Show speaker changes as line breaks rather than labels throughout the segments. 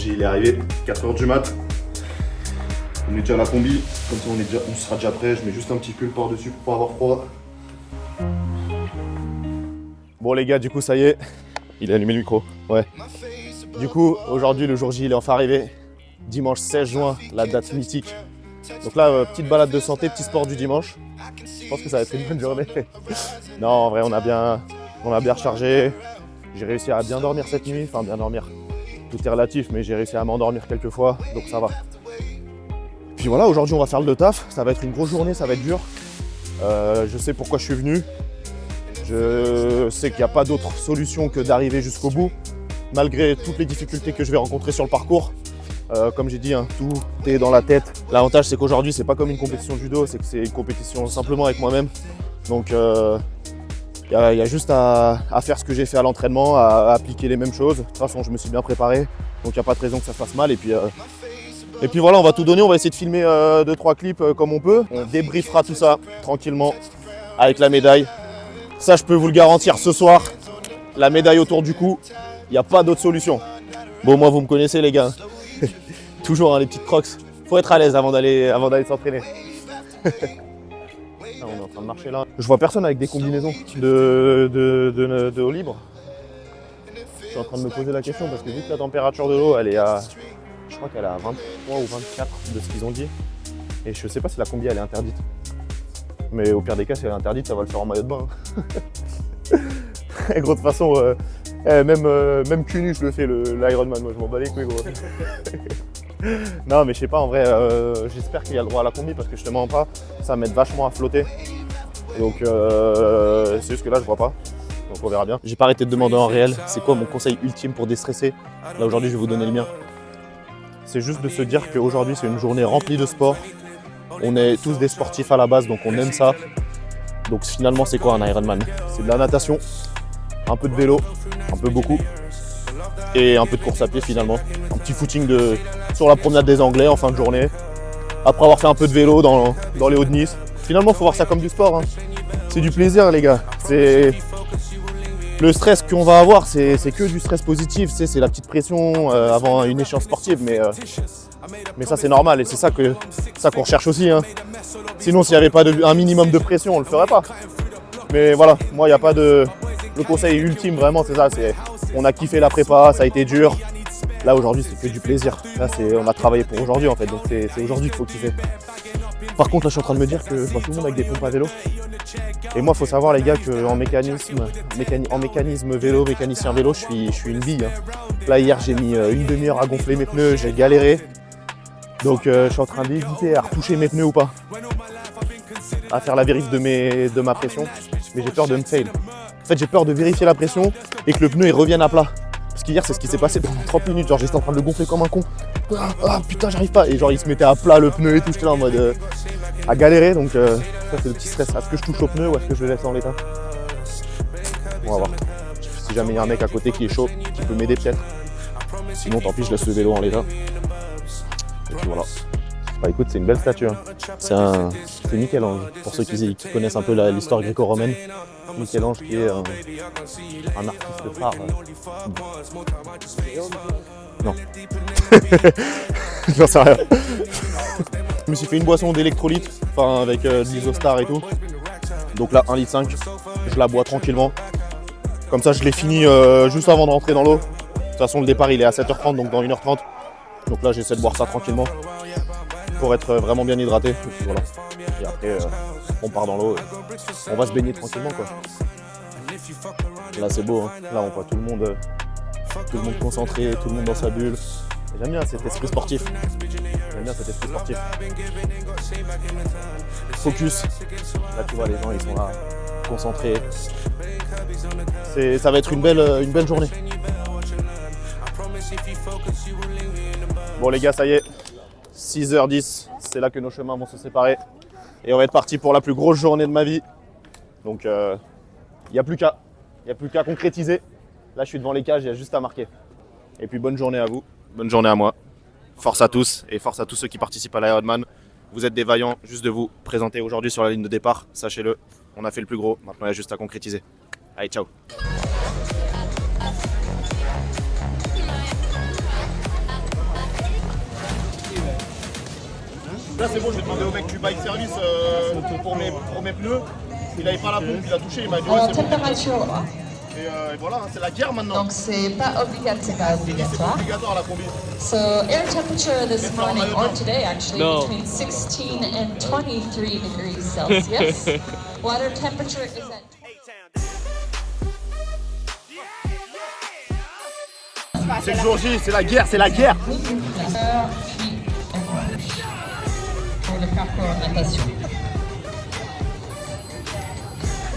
J il est arrivé, 4h du mat. On est déjà à la combi, comme ça on sera déjà prêt. Je mets juste un petit pull par-dessus pour pas avoir froid. Bon les gars, du coup ça y est, il a allumé le micro. Ouais. Du coup, aujourd'hui le jour J il est enfin arrivé. Dimanche 16 juin, la date mythique. Donc là, petite balade de santé, petit sport du dimanche. Je pense que ça va être une bonne journée. Non, en vrai, on a bien rechargé. J'ai réussi à bien dormir cette nuit. Enfin, bien dormir. Tout est relatif, mais j'ai réussi à m'endormir quelques fois, donc ça va. Puis voilà, aujourd'hui, on va faire le taf. Ça va être une grosse journée, ça va être dur. Je sais pourquoi je suis venu. Je sais qu'il n'y a pas d'autre solution que d'arriver jusqu'au bout, malgré toutes les difficultés que je vais rencontrer sur le parcours. Comme j'ai dit, hein, tout est dans la tête. L'avantage, c'est qu'aujourd'hui, c'est pas comme une compétition de judo, c'est que c'est une compétition simplement avec moi-même. Donc, il y a juste à faire ce que j'ai fait à l'entraînement, à appliquer les mêmes choses. De toute façon, je me suis bien préparé, donc il n'y a pas de raison que ça se fasse mal. Et puis voilà, on va tout donner, on va essayer de filmer 2-3 clips comme on peut. On débriefera tout ça tranquillement avec la médaille. Ça, je peux vous le garantir, ce soir, la médaille autour du cou, il n'y a pas d'autre solution. Bon, moi, vous me connaissez, les gars. Toujours, hein, les petites crocs. Faut être à l'aise avant d'aller s'entraîner. On est en train de marcher là. Je vois personne avec des combinaisons de eau libre. Je suis en train de me poser la question parce que vu que la température de l'eau, elle est à, je crois qu'elle est à 23 ou 24 de ce qu'ils ont dit. Et je sais pas si la combi elle est interdite. Mais au pire des cas, si elle est interdite, ça va le faire en maillot de bain. Et gros, de toute façon, même cul nu, je le fais l'Ironman. Moi, je m'en bats les couilles, gros. Non, mais je sais pas, en vrai, j'espère qu'il y a le droit à la combi parce que je te mens pas, ça m'aide vachement à flotter. Et donc, c'est juste que là, je vois pas. Donc, on verra bien. J'ai pas arrêté de demander en réel, c'est quoi mon conseil ultime pour déstresser. Là, aujourd'hui, je vais vous donner le mien. C'est juste de se dire qu'aujourd'hui, c'est une journée remplie de sport. On est tous des sportifs à la base, donc on aime ça. Donc, finalement, c'est quoi un Ironman? C'est de la natation, un peu de vélo, un peu beaucoup, et un peu de course à pied finalement. Un petit footing sur la promenade des Anglais en fin de journée. Après avoir fait un peu de vélo dans les Hauts-de-Nice. Finalement, il faut voir ça comme du sport. Hein. C'est du plaisir, les gars. Le stress qu'on va avoir, c'est que du stress positif. C'est la petite pression avant une échéance sportive. Mais ça, c'est normal et c'est ça qu'on recherche aussi. Hein. Sinon, s'il n'y avait pas un minimum de pression, on ne le ferait pas. Mais voilà, moi, il n'y a pas de... Le conseil ultime, vraiment, c'est ça. On a kiffé la prépa, ça a été dur. Là, aujourd'hui, c'est que du plaisir. Là, on a travaillé pour aujourd'hui, en fait. Donc, c'est aujourd'hui qu'il faut kiffer. Par contre, là, je suis en train de me dire que je vois tout le monde avec des pompes à vélo. Et moi, il faut savoir, les gars, qu'en mécanisme vélo, mécanicien vélo, je suis une bille. Hein. Là, hier, j'ai mis une demi-heure à gonfler mes pneus. J'ai galéré. Donc, je suis en train d'hésiter à retoucher mes pneus ou pas. À faire la vérif de ma pression. Mais j'ai peur de me fail. En fait, j'ai peur de vérifier la pression et que le pneu il revienne à plat. Parce qu'hier, c'est ce qui s'est passé pendant 30 minutes. Genre, j'étais en train de le gonfler comme un con. Ah putain, j'arrive pas. Et genre, il se mettait à plat le pneu et tout. J'étais là en mode à galérer. Donc, ça, c'est le petit stress. Est-ce que je touche au pneu ou est-ce que je le laisse en l'état? On va voir. Si jamais il y a un mec à côté qui est chaud, qui peut m'aider peut-être. Sinon, tant pis, je laisse le vélo en l'état. Et puis voilà. Bah écoute, c'est une belle statue. Hein. C'est Michel-Ange. Pour ceux qui connaissent un peu l'histoire gréco-romaine. Michel-Ange qui est un artiste phare. Non. J'en sais rien. Je me suis fait une boisson d'électrolyte, enfin avec de l'Isostar et tout. Donc là, 1,5 litre, je la bois tranquillement. Comme ça, je l'ai fini juste avant de rentrer dans l'eau. De toute façon, le départ, il est à 7h30, donc dans 1h30. Donc là, j'essaie de boire ça tranquillement pour être vraiment bien hydraté. Et puis voilà. Et après, on part dans l'eau. On va se baigner tranquillement, quoi. Là, c'est beau. Hein. Là, on voit tout le monde concentré, tout le monde dans sa bulle. J'aime bien cet esprit sportif. Focus. Là, tu vois, les gens, ils sont là, concentrés. Ça va être une belle journée. Bon, les gars, ça y est. 6h10, c'est là que nos chemins vont se séparer. Et on va être parti pour la plus grosse journée de ma vie. Donc, il n'y a plus qu'à concrétiser. Là, je suis devant les cages, il y a juste à marquer. Et puis, bonne journée à vous. Bonne journée à moi. Force à tous et force à tous ceux qui participent à l'Ironman. Vous êtes des vaillants, juste de vous présenter aujourd'hui sur la ligne de départ. Sachez-le, on a fait le plus gros. Maintenant, il y a juste à concrétiser. Allez, ciao. Là c'est bon, je vais demander au mec du bike service pour mes pneus. Il n'avait pas la pompe, il a touché, il m'a dit ouais, c'est bon.
Température.
Et voilà, c'est la guerre maintenant.
Donc c'est pas obligatoire.
C'est pas obligatoire la combi.
So air temperature this morning or today actually between 16 and 23 degrees Celsius. Water temperature is at
C'est le jour J, c'est la guerre, c'est la guerre.
pour le parcours natation.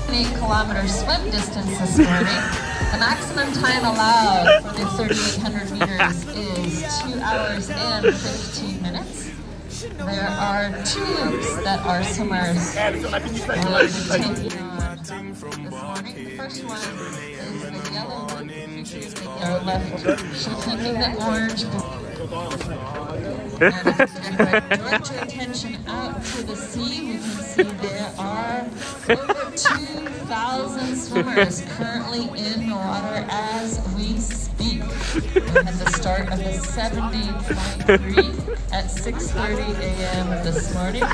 8 kilometer swim distance this morning. The maximum time allowed for the 3,800 meters is 2 hours and 15 minutes. There are 2 loops that our swimmers will be taking on this morning. The first one is the yellow loop featured with our left taking the orange boot. And if we direct your attention out to the sea, we can see there are over 2,000 swimmers currently in the water as we speak. We're at the start of the 70.3 at 6:30 a.m. this morning. And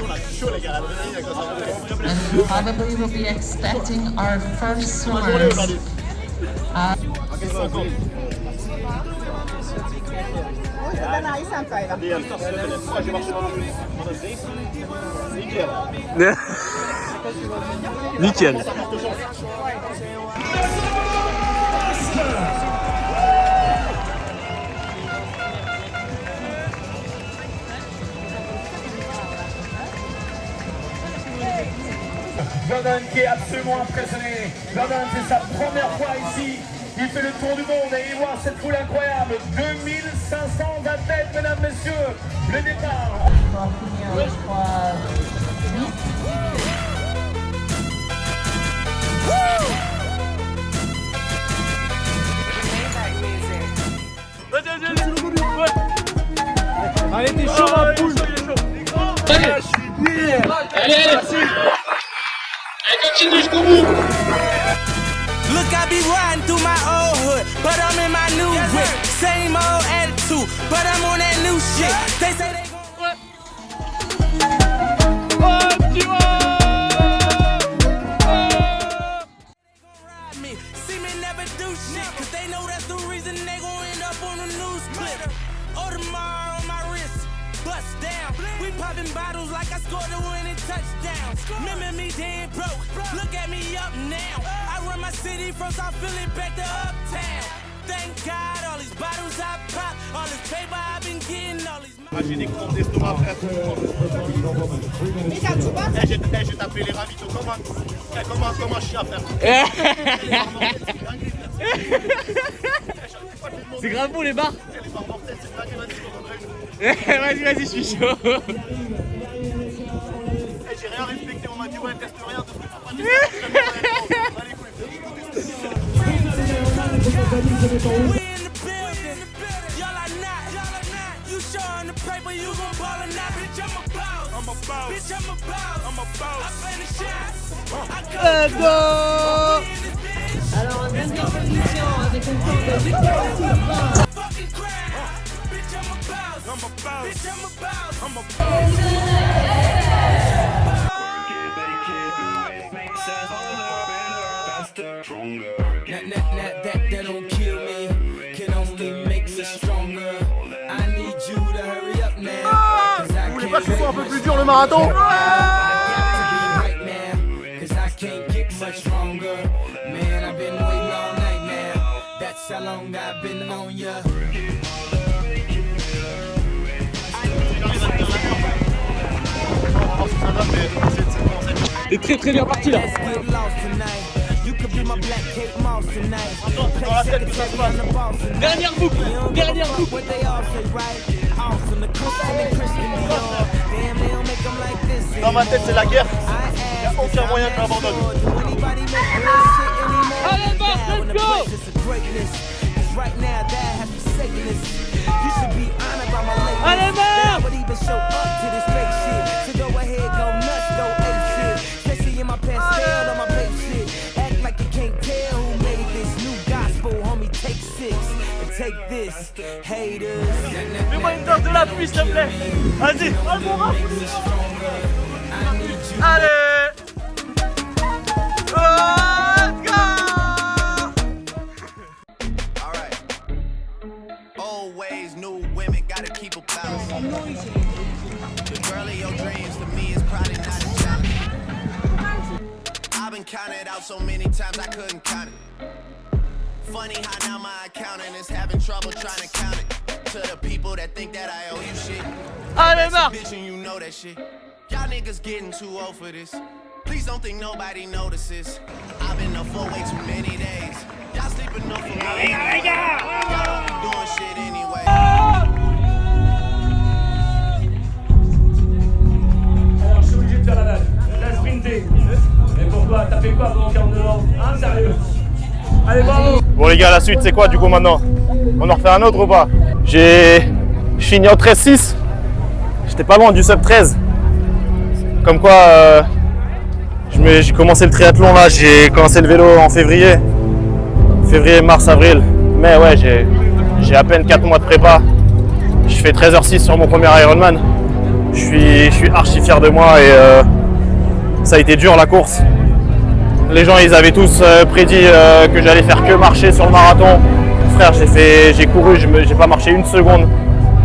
we probably will be expecting our first swimmers.
Nickel.
Jordan qui est absolument impressionné. Jordan, c'est sa première fois ici. Il fait le tour du monde et il voit cette foule incroyable. 2500 athlètes, mesdames, messieurs. Le départ.
Allez, t'es chaud, ma poule. Allez, continue jusqu'au bout.
Look, I be riding through my old hood, but I'm in my new whip. Same old attitude, but I'm on that new shit. They say they gon' ride me. See me never do shit, cause they know that's the reason they gon' end up on the news clip. Audemars on my wrist, bust down. We popping bottles like I scored a winning touchdown. Remember me dead broke, look at me up now. I run my city from South Philly back to Uptown. Thank God, all these bottles I pop, all this paper I've been getting, all these...
J'ai des crampes d'estomac, frère. J'ai tapé les ravitaux comme un chien, frère.
C'est grave beau les bars.
Les barres mortelles, c'est dingue, vas-y,
Vas-y, je suis chaud.
j'ai rien respecté, on m'a dit ouais, teste rien, de ce que tu vas pas tester. Allez, cool.
We in the building, y'all are not. You showing the paper, you gon' ball or not, bitch, I'm a boss. Bitch, I'm a boss. I play the shots.
Let's go.
Alors en deuxième position avec une course de 8 km.
Fucking crowd. Bitch, I'm a boss. Bitch, I'm a boss. That don't kill me, can only make me stronger. I need you to hurry up now. Cause I
Vous voulez
can't
pas que ce soit un peu
wait
plus dur le marathon?
right now, cause I can't get much stronger. Man, I've been waiting all night now. That's how long I've been on ya.
T'es très bien parti là.
Let's get lost tonight. You could be my black Kate Moss tonight.
Dans la tête que ça se passe.
Dernière boucle.
What they all say, right? Awesome, the Christian and Christian Dior. Damn, they don't make them like this.
Dans ma tête, c'est la guerre. Il n'y a aucun moyen que j'abandonne.
Allez, Marc, let's go.
Right now, that has to say this. You should be honored by my lady.
Allez, Marc.
But even show up to this fake shit. So go ahead, go nuts, go ape shit. Especially in my pastel on my babe shit. Act like you can't tell who made this new gospel, homie. Take 6 and take this, haters.
Fais-moi une danse de la pluie, s'il te plaît. Vas-y, allez, mon rap. Allez. Let's go.
All right. Old ways, new women, gotta keep a balance. The girl of your dreams to me is probably not a challenge. I've been counted out so many times I couldn't count it. Funny how now my accountant is having trouble trying to count it. To the people that think that I owe you shit.
Allez, Marc.
Bitch, and you know that shit. Y'all niggas getting too old for this. Please don't think nobody notices. I've been up for way too many days. Y'all sleeping up for me anyway. Y'all don't be doing shit anyway.
Alors je suis obligé de faire la nage. La sprinter. Mais pourquoi? T'as fait quoi pendant 42 ans? Hein, sérieux? Allez, bravo!
Bon les gars, la suite c'est quoi du coup maintenant? On en refait un autre ou pas? Je finis en 13-6. J'étais pas loin du sub 13. Comme quoi, j'ai commencé le triathlon là, j'ai commencé le vélo en février. Février, mars, avril. Mais ouais, j'ai à peine 4 mois de prépa. Je fais 13h06 sur mon premier Ironman. Je suis archi fier de moi et ça a été dur la course. Les gens ils avaient tous prédit que j'allais faire que marcher sur le marathon. Frère, j'ai couru, j'ai pas marché une seconde.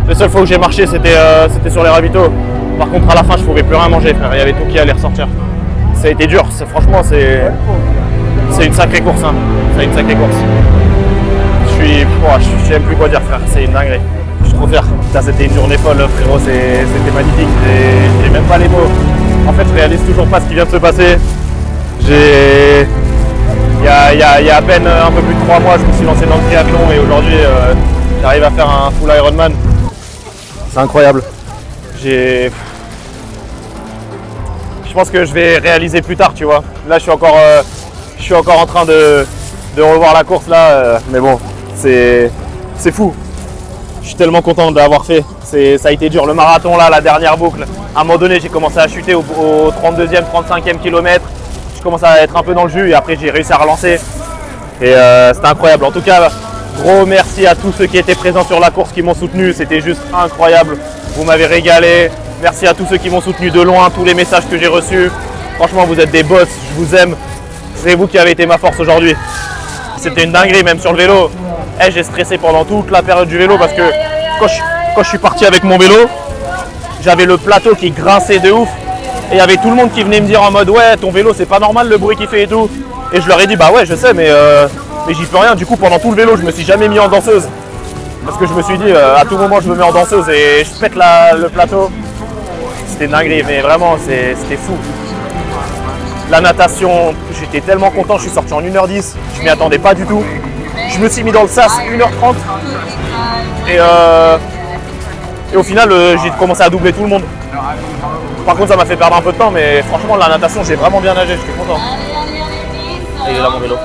La seule fois où j'ai marché c'était sur les ravitaux. Par contre à la fin je pouvais plus rien manger frère, il y avait tout qui allait ressortir. Ça a été dur, franchement c'est une sacrée course hein. C'est une sacrée course. Je sais même plus quoi dire frère, c'est une dinguerie. Je suis trop fier. C'était une journée folle frérot, c'était magnifique, j'ai même pas les mots. En fait je réalise toujours pas ce qui vient de se passer. Il y a à peine un peu plus de 3 mois, je me suis lancé dans le triathlon et aujourd'hui, j'arrive à faire un full Ironman. C'est incroyable. Je pense que je vais réaliser plus tard, tu vois. Là, je suis encore en train de revoir la course là, mais bon, c'est fou. Je suis tellement content de l'avoir fait. Ça a été dur. Le marathon là, la dernière boucle. À un moment donné, j'ai commencé à chuter au 32e, 35e kilomètre. Je commençais à être un peu dans le jus et après j'ai réussi à relancer. Et c'était incroyable. En tout cas, gros merci à tous ceux qui étaient présents sur la course, qui m'ont soutenu. C'était juste incroyable. Vous m'avez régalé. Merci à tous ceux qui m'ont soutenu de loin, tous les messages que j'ai reçus. Franchement, vous êtes des boss, je vous aime. C'est vous qui avez été ma force aujourd'hui. C'était une dinguerie, même sur le vélo. J'ai stressé pendant toute la période du vélo parce que quand je suis parti avec mon vélo, j'avais le plateau qui grinçait de ouf. Et il y avait tout le monde qui venait me dire en mode ouais, ton vélo c'est pas normal le bruit qu'il fait et tout. Et je leur ai dit bah ouais, je sais, mais j'y peux rien. Du coup, pendant tout le vélo, je me suis jamais mis en danseuse. Parce que je me suis dit à tout moment je me mets en danseuse et je pète le plateau. C'était une dinguerie, mais vraiment c'était fou. La natation, j'étais tellement content, je suis sorti en 1h10, je m'y attendais pas du tout. Je me suis mis dans le sas 1h30 et au final j'ai commencé à doubler tout le monde. Par contre ça m'a fait perdre un peu de temps, mais franchement la natation j'ai vraiment bien nagé, j'étais content. Et il est là mon vélo.